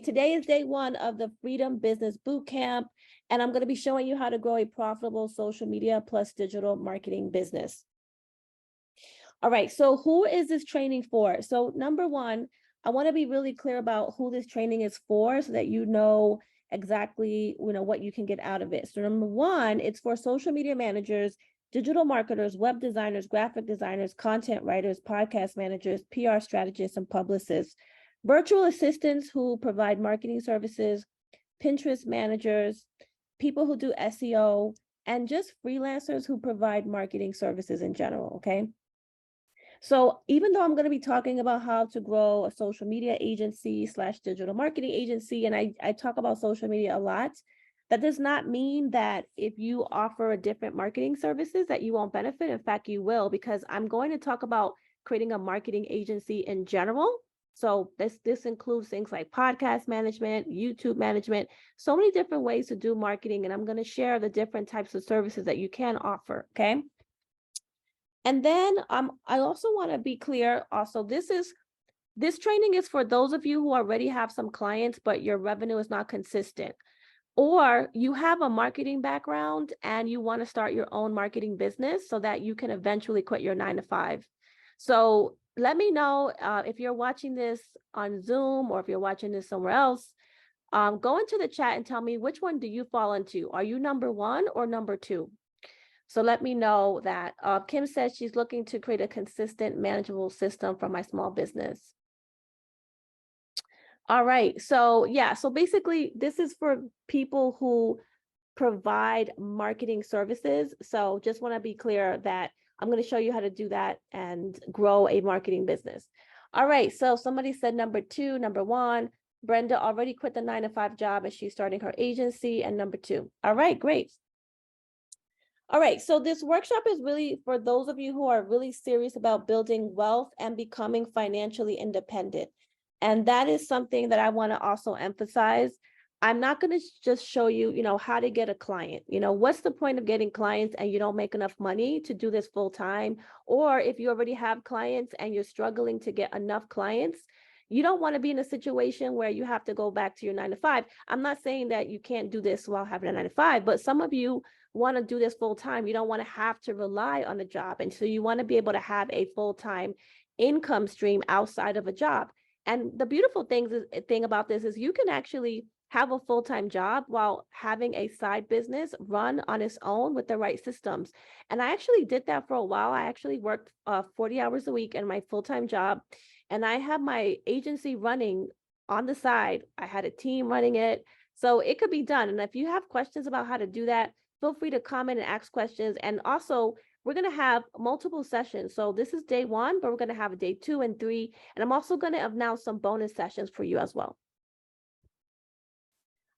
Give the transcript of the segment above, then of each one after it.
Today is day one of the Freedom Business Bootcamp, and I'm going to be showing you how to grow a profitable social media plus digital marketing business. All right, so who is this training for? So number one, I want to be really clear about who this training is for so that you know exactly what you can get out of it. So number one, it's for social media managers, digital marketers, web designers, graphic designers, content writers, podcast managers, PR strategists, and publicists. Virtual assistants who provide marketing services, Pinterest managers, people who do SEO, and just freelancers who provide marketing services in general, okay? So even though I'm going to be talking about how to grow a social media agency / digital marketing agency, and I talk about social media a lot, that does not mean that if you offer a different marketing services that you won't benefit. In fact, you will, because I'm going to talk about creating a marketing agency in general. So this includes things like podcast management, YouTube management, so many different ways to do marketing. And I'm going to share the different types of services that you can offer. Okay. And then I also want to be clear also, this training is for those of you who already have some clients, but your revenue is not consistent, or you have a marketing background and you want to start your own marketing business so that you can eventually quit your 9-to-5. So let me know if you're watching this on Zoom or if you're watching this somewhere else. Go into the chat and tell me, which one do you fall into? Are you number one or number two? So let me know that. Kim says she's looking to create a consistent, manageable system for my small business. All right. So yeah, so basically this is for people who provide marketing services. So just want to be clear that I'm going to show you how to do that and grow a marketing business. All right. So somebody said number two, number one, Brenda already quit the 9-to-5 job and she's starting her agency, and number two. All right, great. All right, so this workshop is really for those of you who are really serious about building wealth and becoming financially independent. And that is something that I want to also emphasize. I'm not going to just show you, how to get a client. What's the point of getting clients and you don't make enough money to do this full time? Or if you already have clients and you're struggling to get enough clients, you don't want to be in a situation where you have to go back to your 9-to-5. I'm not saying that you can't do this while having a 9-to-5, but some of you want to do this full time. You don't want to have to rely on a job. And so you want to be able to have a full-time income stream outside of a job. And the beautiful thing about this is you can actually have a full-time job while having a side business run on its own with the right systems. And I actually did that for a while. I actually worked 40 hours a week in my full-time job, and I have my agency running on the side. I had a team running it. So it could be done. And if you have questions about how to do that, feel free to comment and ask questions. And also, we're going to have multiple sessions. So this is day one, but we're going to have a day 2 and 3. And I'm also going to announce some bonus sessions for you as well.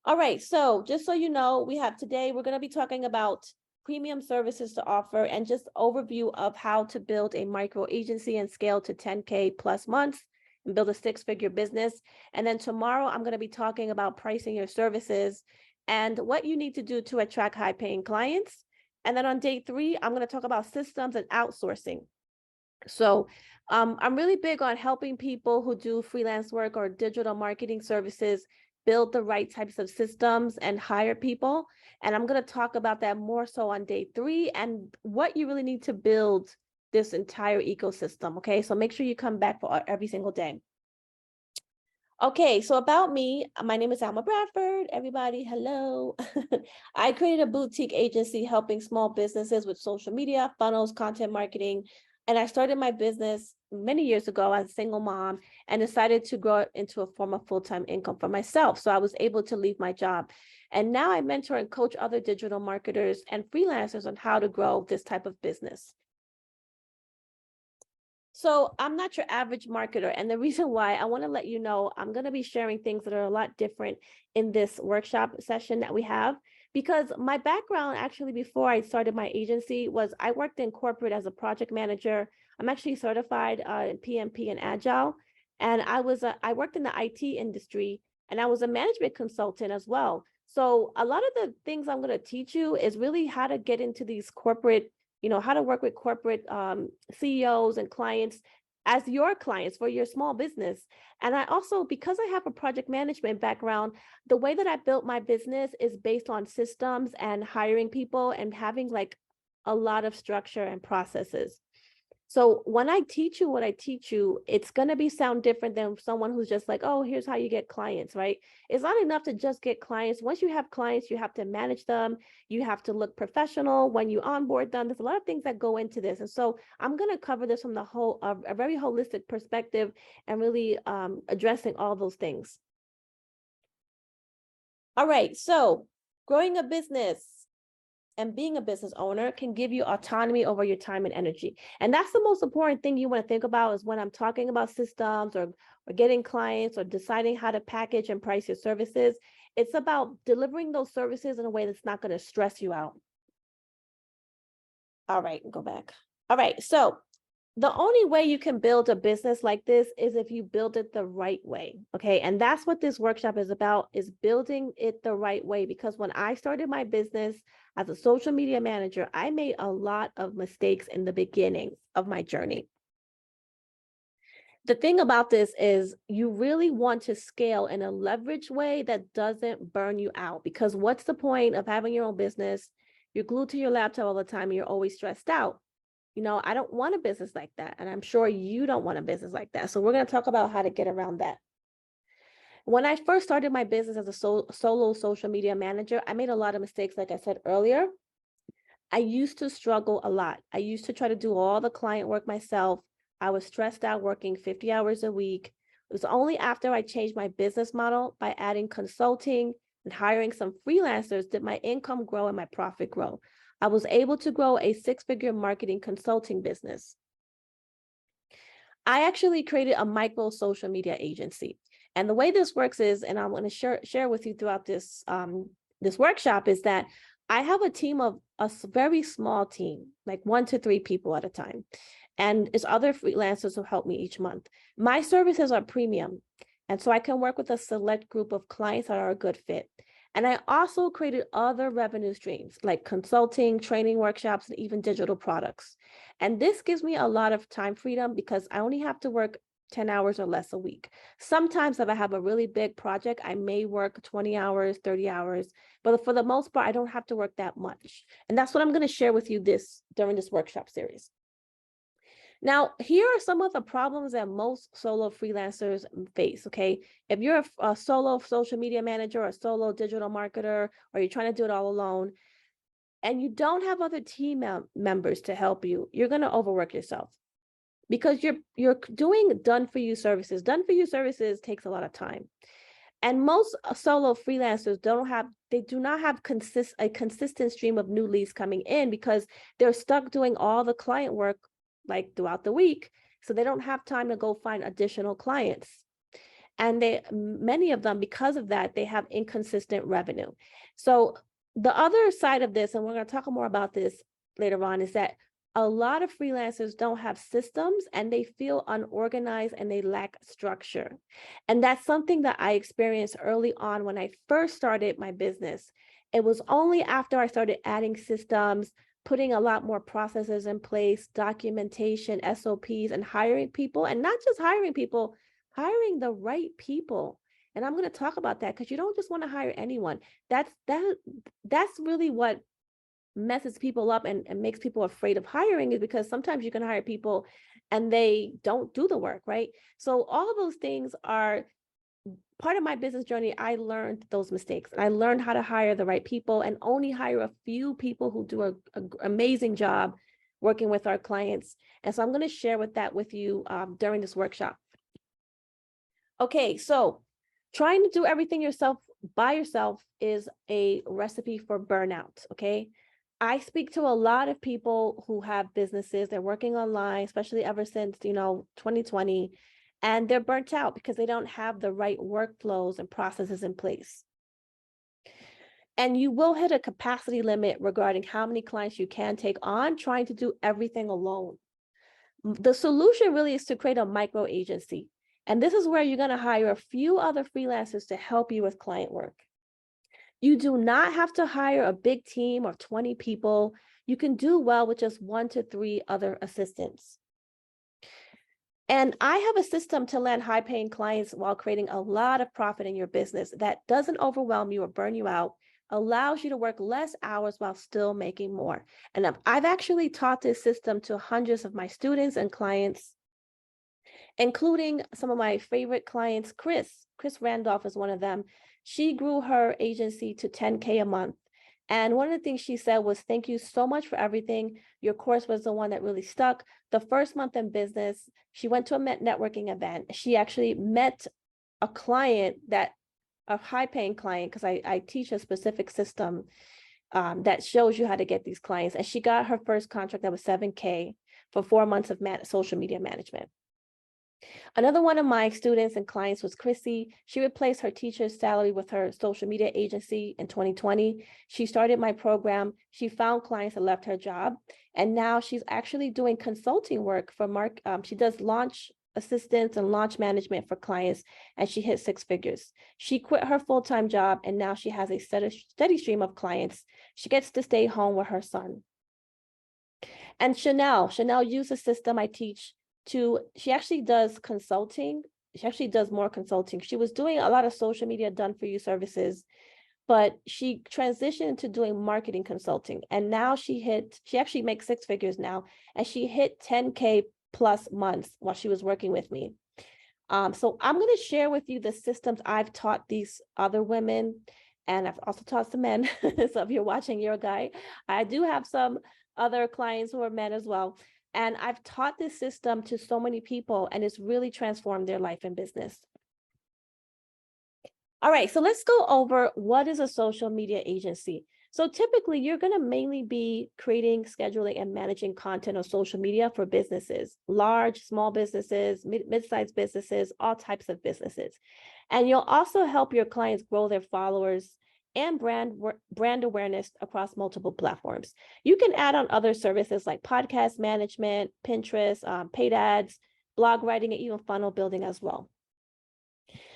All right, so just so you know, we're going to be talking about premium services to offer and just overview of how to build a micro agency and scale to 10K plus months and build a 6-figure business. And then tomorrow, I'm going to be talking about pricing your services and what you need to do to attract high-paying clients. And then on day 3, I'm going to talk about systems and outsourcing. So I'm really big on helping people who do freelance work or digital marketing services build the right types of systems and hire people. And I'm going to talk about that more so on day 3 and what you really need to build this entire ecosystem. Okay, so make sure you come back for every single day. Okay, so about me, my name is Alma Bradford. Everybody, hello. I created a boutique agency helping small businesses with social media, funnels, content marketing. And I started my business many years ago as a single mom and decided to grow it into a form of full-time income for myself. So I was able to leave my job. And now I mentor and coach other digital marketers and freelancers on how to grow this type of business. So I'm not your average marketer. And the reason why, I want to let you know, I'm going to be sharing things that are a lot different in this workshop session that we have, because my background actually before I started my agency was I worked in corporate as a project manager. I'm actually certified in PMP and Agile. And I worked in the IT industry, and I was a management consultant as well. So a lot of the things I'm going to teach you is really how to get into these corporate, how to work with corporate CEOs and clients as your clients for your small business. And I also, because I have a project management background, the way that I built my business is based on systems and hiring people and having like a lot of structure and processes. So when I teach you what I teach you, it's going to be sound different than someone who's just like, oh, here's how you get clients, right? It's not enough to just get clients. Once you have clients, you have to manage them. You have to look professional when you onboard them. There's a lot of things that go into this. And so I'm going to cover this from the whole, a very holistic perspective and really addressing all those things. All right. So growing a business and being a business owner can give you autonomy over your time and energy. And that's the most important thing you want to think about is when I'm talking about systems or getting clients or deciding how to package and price your services. It's about delivering those services in a way that's not going to stress you out. All right, go back. All right, so the only way you can build a business like this is if you build it the right way. Okay. And that's what this workshop is about, is building it the right way. Because when I started my business as a social media manager, I made a lot of mistakes in the beginning of my journey. The thing about this is you really want to scale in a leverage way that doesn't burn you out. Because what's the point of having your own business? You're glued to your laptop all the time and you're always stressed out. You know, I don't want a business like that. And I'm sure you don't want a business like that. So we're going to talk about how to get around that. When I first started my business as a solo social media manager, I made a lot of mistakes, like I said earlier. I used to struggle a lot. I used to try to do all the client work myself. I was stressed out working 50 hours a week. It was only after I changed my business model by adding consulting and hiring some freelancers did my income grow and my profit grow. I was able to grow a 6-figure marketing consulting business. I actually created a micro social media agency. And the way this works is, and I'm going to share with you throughout this, this workshop, is that I have a team of a very small team, like 1 to 3 people at a time. And it's other freelancers who help me each month. My services are premium. And so I can work with a select group of clients that are a good fit. And I also created other revenue streams like consulting, training workshops, and even digital products. And this gives me a lot of time freedom because I only have to work 10 hours or less a week. Sometimes if I have a really big project, I may work 20 hours, 30 hours, but for the most part, I don't have to work that much. And that's what I'm going to share with you during this workshop series. Now, here are some of the problems that most solo freelancers face, okay? If you're a solo social media manager or a solo digital marketer, or you're trying to do it all alone, and you don't have other team members to help you, you're going to overwork yourself because you're doing done-for-you services. Done-for-you services takes a lot of time. And most solo freelancers do not have a consistent stream of new leads coming in because they're stuck doing all the client work like throughout the week. So they don't have time to go find additional clients. And many of them, because of that, they have inconsistent revenue. So the other side of this, and we're going to talk more about this later on, is that a lot of freelancers don't have systems and they feel unorganized and they lack structure. And that's something that I experienced early on when I first started my business. It was only after I started adding systems, putting a lot more processes in place, documentation, SOPs, and hiring people, and not just hiring people, hiring the right people. And I'm going to talk about that because you don't just want to hire anyone. That's really what messes people up and makes people afraid of hiring, is because sometimes you can hire people and they don't do the work, right? So all of those things are part of my business journey. I learned those mistakes. I learned how to hire the right people and only hire a few people who do an amazing job working with our clients. And so I'm going to share with you during this workshop. Okay, so trying to do everything by yourself is a recipe for burnout, okay? I speak to a lot of people who have businesses, they're working online, especially ever since, 2020, and they're burnt out because they don't have the right workflows and processes in place. And you will hit a capacity limit regarding how many clients you can take on trying to do everything alone. The solution really is to create a micro agency. And this is where you're going to hire a few other freelancers to help you with client work. You do not have to hire a big team of 20 people. You can do well with just 1 to 3 other assistants. And I have a system to land high paying clients while creating a lot of profit in your business that doesn't overwhelm you or burn you out, allows you to work less hours while still making more. And I've actually taught this system to hundreds of my students and clients, including some of my favorite clients. Chris Randolph is one of them. She grew her agency to 10K a month. And one of the things she said was, thank you so much for everything. Your course was the one that really stuck. The first month in business, she went to a networking event. She actually met a client, a high paying client, because I teach a specific system that shows you how to get these clients. And she got her first contract that was 7K for 4 months of social media management. Another one of my students and clients was Chrissy. She replaced her teacher's salary with her social media agency in 2020. She started my program. She found clients that left her job. And now she's actually doing consulting work for she does launch assistance and launch management for clients, and she hit 6 figures. She quit her full-time job, and now she has a steady stream of clients. She gets to stay home with her son. And Chanel used a system I teach she actually does consulting. She actually does more consulting. She was doing a lot of social media done for you services, but she transitioned to doing marketing consulting. And now she actually makes 6 figures now, and she hit 10K plus months while she was working with me. So I'm going to share with you the systems I've taught these other women, and I've also taught some men. So if you're watching, you're a guy. I do have some other clients who are men as well. And I've taught this system to so many people, and it's really transformed their life and business. All right, so let's go over what is a social media agency. So typically, you're going to mainly be creating, scheduling, and managing content on social media for businesses, large, small businesses, mid-sized businesses, all types of businesses. And you'll also help your clients grow their followers and brand awareness across multiple platforms. You can add on other services like podcast management, Pinterest, paid ads, blog writing, and even funnel building as well.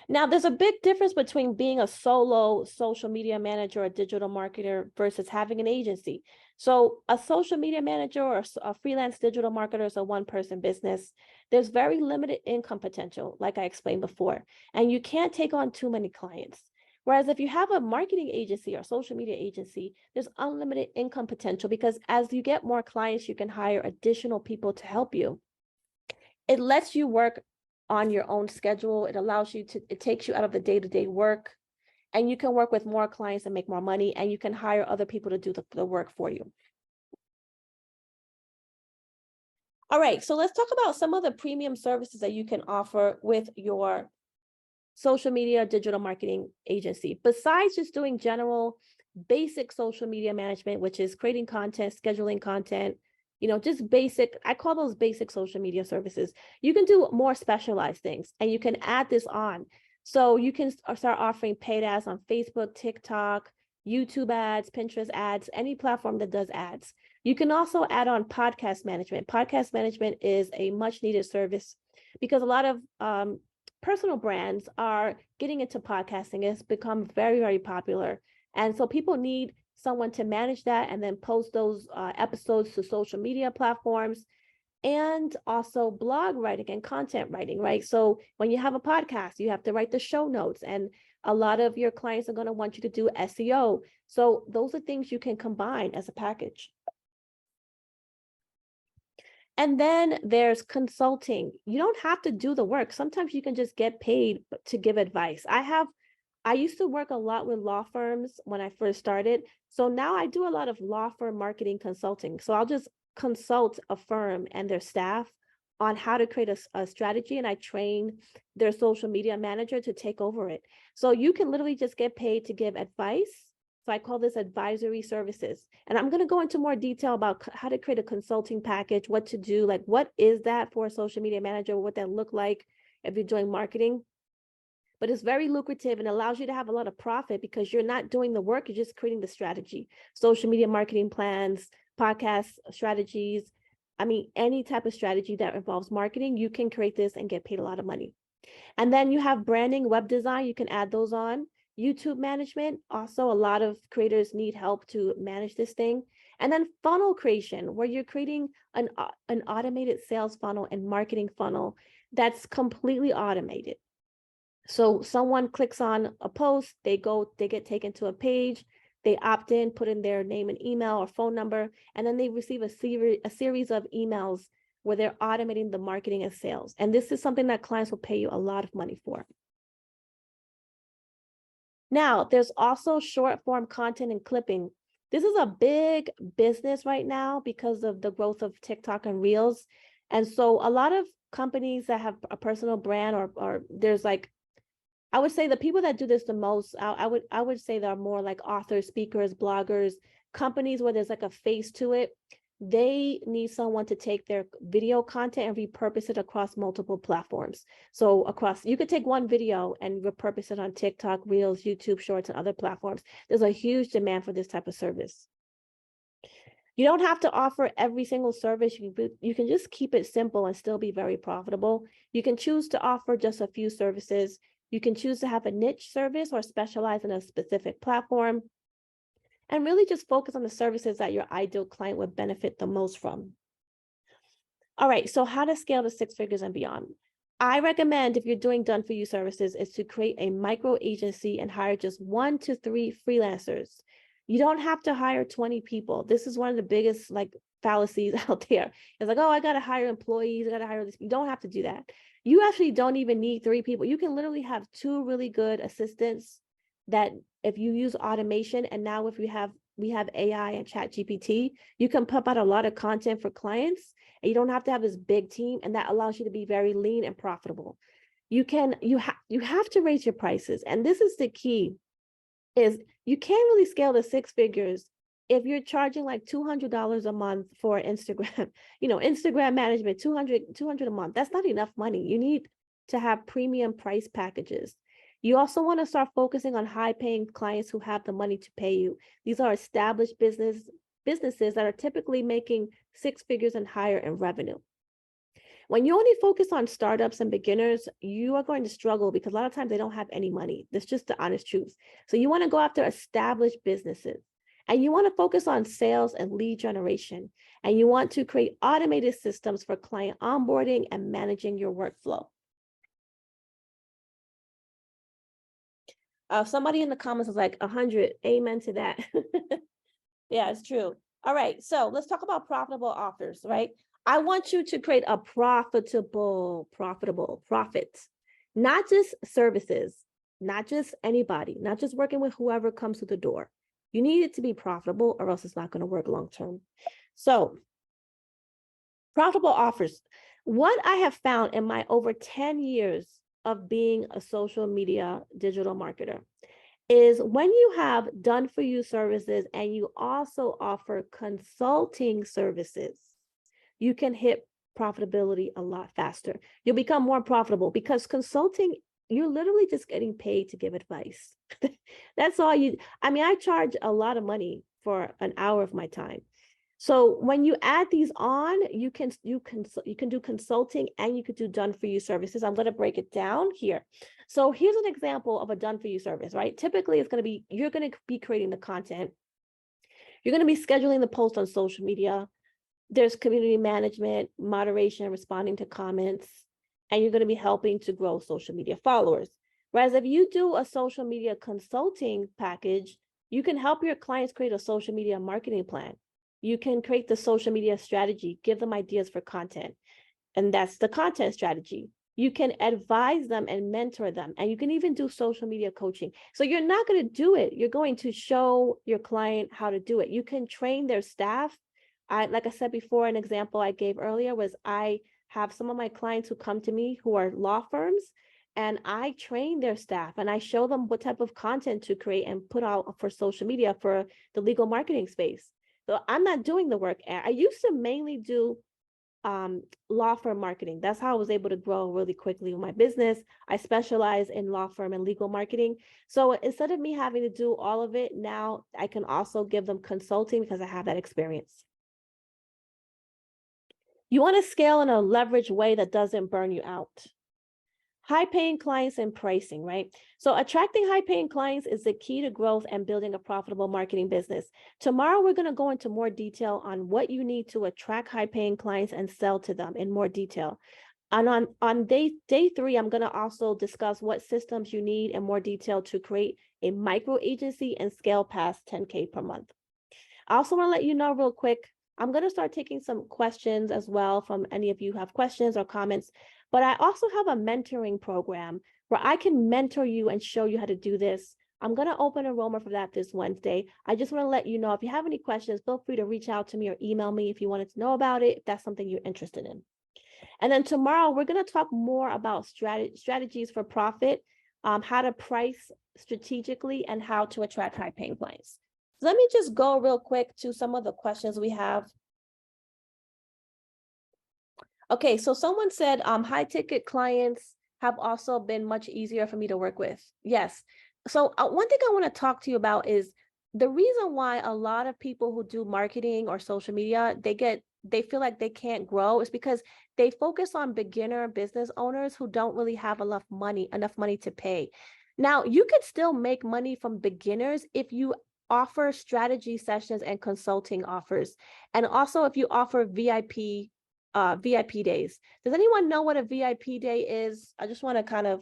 Now, there's a big difference between being a solo social media manager or digital marketer versus having an agency. So a social media manager or a freelance digital marketer is a one-person business. There's very limited income potential, like I explained before, and you can't take on too many clients. Whereas if you have a marketing agency or social media agency, there's unlimited income potential because as you get more clients, you can hire additional people to help you. It lets you work on your own schedule. It takes you out of the day-to-day work, and you can work with more clients and make more money, and you can hire other people to do the work for you. All right, so let's talk about some of the premium services that you can offer with your social media digital marketing agency. Besides just doing general basic social media management, which is creating content, scheduling content, just basic, I call those basic social media services. You can do more specialized things, and you can add this on. So you can start offering paid ads on Facebook, TikTok, YouTube ads, Pinterest ads, any platform that does ads. You can also add on podcast management. Podcast management is a much needed service because a lot of personal brands are getting into podcasting. It's become very, very popular. And so people need someone to manage that and then post those episodes to social media platforms, and also blog writing and content writing, right? So when you have a podcast, you have to write the show notes, and a lot of your clients are going to want you to do SEO. So those are things you can combine as a package. And then there's consulting. You don't have to do the work. Sometimes you can just get paid to give advice. I used to work a lot with law firms when I first started. So now I do a lot of law firm marketing consulting. So I'll just consult a firm and their staff on how to create a strategy, and I train their social media manager to take over it. So you can literally just get paid to give advice. So I call this advisory services. And I'm going to go into more detail about how to create a consulting package, what to do, like what is that for a social media manager, what that look like if you're doing marketing. But it's very lucrative and allows you to have a lot of profit because you're not doing the work, you're just creating the strategy. Social media marketing plans, podcast strategies. I mean, any type of strategy that involves marketing, you can create this and get paid a lot of money. And then you have branding, web design, you can add those on. YouTube management, also a lot of creators need help to manage this thing. And then funnel creation, where you're creating an automated sales funnel and marketing funnel that's completely automated. So someone clicks on a post, they get taken to a page, they opt in, put in their name and email or phone number, and then they receive a series of emails where they're automating the marketing and sales. And this is something that clients will pay you a lot of money for. Now, there's also short form content and clipping. This is a big business right now because of the growth of TikTok and Reels. And so a lot of companies that have a personal brand or there's like, I would say the people that do this the most, I would say they're more like authors, speakers, bloggers, companies where there's like a face to it. They need someone to take their video content and repurpose it across multiple platforms. So you could take one video and repurpose it on TikTok, Reels, YouTube Shorts, and other platforms. There's a huge demand for this type of service. You don't have to offer every single service. You can just keep it simple and still be very profitable. You can choose to offer just a few services. You can choose to have a niche service or specialize in a specific platform, and really just focus on the services that your ideal client would benefit the most from. All right, so how to scale to 6 figures and beyond. I recommend, if you're doing done for you services, is to create a micro agency and hire just 1 to 3 freelancers. You don't have to hire 20 people. This is one of the biggest fallacies out there. It's like, oh, I got to hire employees. I got to hire this. You don't have to do that. You actually don't even need 3 people. You can literally have 2 really good assistants that if you use automation, and now if we have AI and ChatGPT, you can pump out a lot of content for clients, and you don't have to have this big team, and that allows you to be very lean and profitable. You have to raise your prices, and this is the key, is you can't really scale to 6 figures if you're charging like $200 a month for Instagram, Instagram management, 200 a month. That's not enough money. You need to have premium price packages. You also want to start focusing on high-paying clients who have the money to pay you. These are established businesses that are typically making 6 figures and higher in revenue. When you only focus on startups and beginners, you are going to struggle because a lot of times they don't have any money. That's just the honest truth. So you want to go after established businesses, and you want to focus on sales and lead generation, and you want to create automated systems for client onboarding and managing your workflow. Somebody in the comments was like 100. Amen to that. Yeah, it's true. All right, so let's talk about profitable offers, right? I want you to create a profitable profit, not just services, not just anybody, not just working with whoever comes to the door. You need it to be profitable, or else it's not going to work long term. So profitable offers. What I have found in my over 10 years of being a social media digital marketer is when you have done for you services and you also offer consulting services, you can hit profitability a lot faster. You'll become more profitable because consulting, you're literally just getting paid to give advice. That's all I charge a lot of money for an hour of my time. So when you add these on, you can do consulting and you could do done for you services. I'm going to break it down here. So here's an example of a done for you service, right? Typically it's going to be, you're going to be creating the content. You're going to be scheduling the post on social media. There's community management, moderation, responding to comments, and you're going to be helping to grow social media followers. Whereas if you do a social media consulting package, you can help your clients create a social media marketing plan. You can create the social media strategy, give them ideas for content, and that's the content strategy. You can advise them and mentor them, and you can even do social media coaching. So you're not going to do it. You're going to show your client how to do it. You can train their staff. Like I said before, an example I gave earlier was I have some of my clients who come to me who are law firms, and I train their staff and I show them what type of content to create and put out for social media for the legal marketing space. So I'm not doing the work. I used to mainly do law firm marketing. That's how I was able to grow really quickly with my business. I specialize in law firm and legal marketing. So instead of me having to do all of it, now I can also give them consulting because I have that experience. You want to scale in a leveraged way that doesn't burn you out. High-paying clients and pricing, right? So attracting high-paying clients is the key to growth and building a profitable marketing business. Tomorrow, we're going to go into more detail on what you need to attract high-paying clients and sell to them in more detail. And on day 3, I'm going to also discuss what systems you need in more detail to create a micro agency and scale past 10K per month. I also want to let you know real quick, I'm going to start taking some questions as well from any of you who have questions or comments, but I also have a mentoring program where I can mentor you and show you how to do this. I'm going to open enrollment for that this Wednesday. I just want to let you know, if you have any questions, feel free to reach out to me or email me if you wanted to know about it, if that's something you're interested in. And then tomorrow, we're going to talk more about strategies for profit, how to price strategically, and how to attract high-paying clients. So let me just go real quick to some of the questions we have. Okay, so someone said high-ticket clients have also been much easier for me to work with. Yes. So one thing I want to talk to you about is the reason why a lot of people who do marketing or social media, they feel like they can't grow is because they focus on beginner business owners who don't really have enough money to pay. Now, you could still make money from beginners if you offer strategy sessions and consulting offers. And also if you offer VIP days. Does anyone know what a VIP day is? I just want to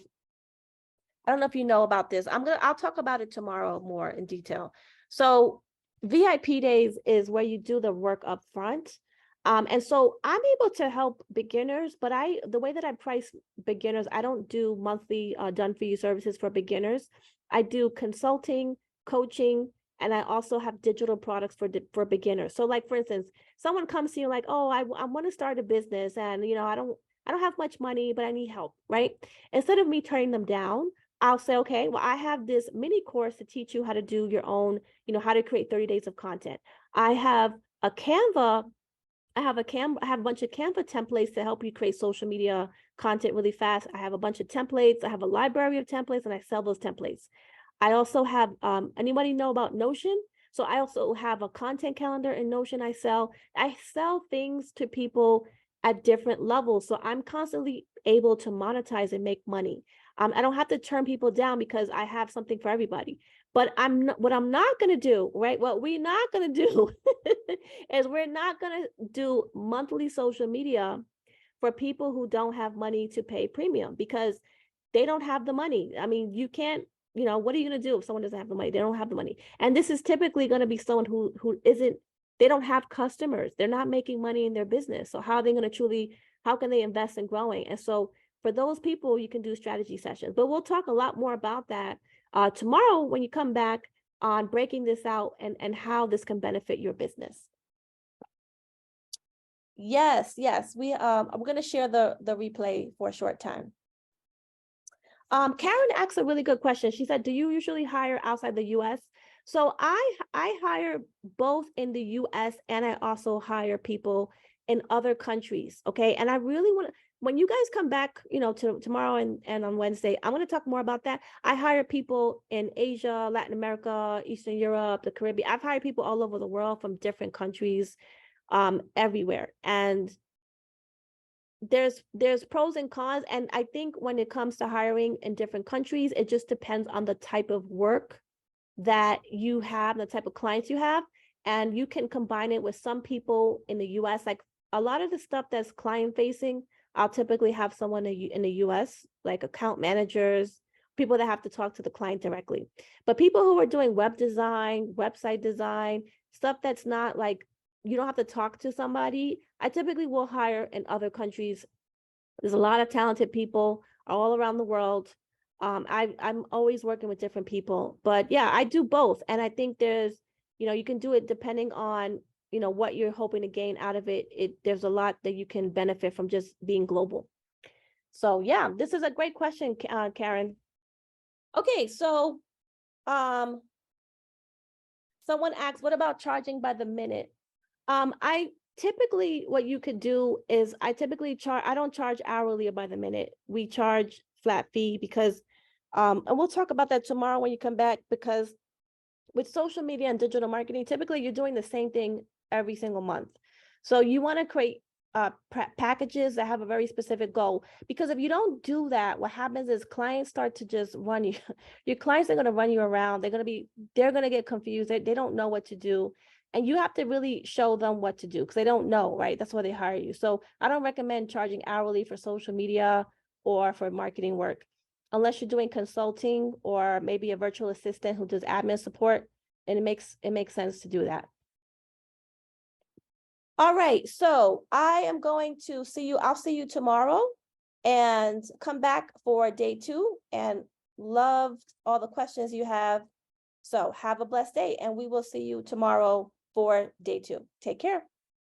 I don't know if you know about this. I'll talk about it tomorrow more in detail. So VIP days is where you do the work up front. And so I'm able to help beginners, but the way that I price beginners, I don't do monthly done for you services for beginners. I do consulting, coaching, and I also have digital products for beginners. So like, for instance, someone comes to you like, oh, I want to start a business and, I don't have much money, but I need help, right? Instead of me turning them down, I'll say, okay, well, I have this mini course to teach you how to do your own, how to create 30 days of content. I have a Canva. I have a bunch of Canva templates to help you create social media content really fast. I have a bunch of templates. I have a library of templates, and I sell those templates. I also have, anybody know about Notion? So I also have a content calendar in Notion I sell things to people at different levels. So I'm constantly able to monetize and make money. I don't have to turn people down because I have something for everybody. But what I'm not going to do, right? What we're not going to do is we're not going to do monthly social media for people who don't have money to pay premium because they don't have the money. I mean, you can't, what are you going to do if someone doesn't have the money? They don't have the money. And this is typically going to be someone who they don't have customers. They're not making money in their business. So how are they going to how can they invest in growing? And so for those people, you can do strategy sessions, but we'll talk a lot more about that tomorrow when you come back on breaking this out and how this can benefit your business. Yes, I'm going to share the replay for a short time. Karen asked a really good question. She said, do you usually hire outside the US? So I hire both in the US and I also hire people in other countries. Okay. And I really want to, when you guys come back, tomorrow and on Wednesday, I want to talk more about that. I hire people in Asia, Latin America, Eastern Europe, the Caribbean. I've hired people all over the world from different countries, everywhere. And there's pros and cons. And I think when it comes to hiring in different countries, it just depends on the type of work that you have, the type of clients you have. And you can combine it with some people in the US, like a lot of the stuff that's client facing, I'll typically have someone in the US, like account managers, people that have to talk to the client directly. But people who are doing web design, website design, stuff that's not like, you don't have to talk to somebody, I typically will hire in other countries. There's a lot of talented people all around the world. I'm always working with different people, but yeah, I do both. And I think there's, you can do it depending on, what you're hoping to gain out of it. There's a lot that you can benefit from just being global. So yeah, this is a great question, Karen. Okay, so someone asked, what about charging by the minute? I typically, what you could do is I don't charge hourly or by the minute. We charge flat fee because, and we'll talk about that tomorrow when you come back, because with social media and digital marketing, typically you're doing the same thing every single month. So you want to create packages that have a very specific goal, because if you don't do that, what happens is clients start to just run you. Your clients are going to run you around. They're going to get confused. They don't know what to do. And you have to really show them what to do because they don't know, right? That's why they hire you. So I don't recommend charging hourly for social media or for marketing work unless you're doing consulting or maybe a virtual assistant who does admin support. And it makes sense to do that. All right, so I am going to see you. I'll see you tomorrow and come back for day 2 and loved all the questions you have. So have a blessed day and we will see you tomorrow for day 2. Take care.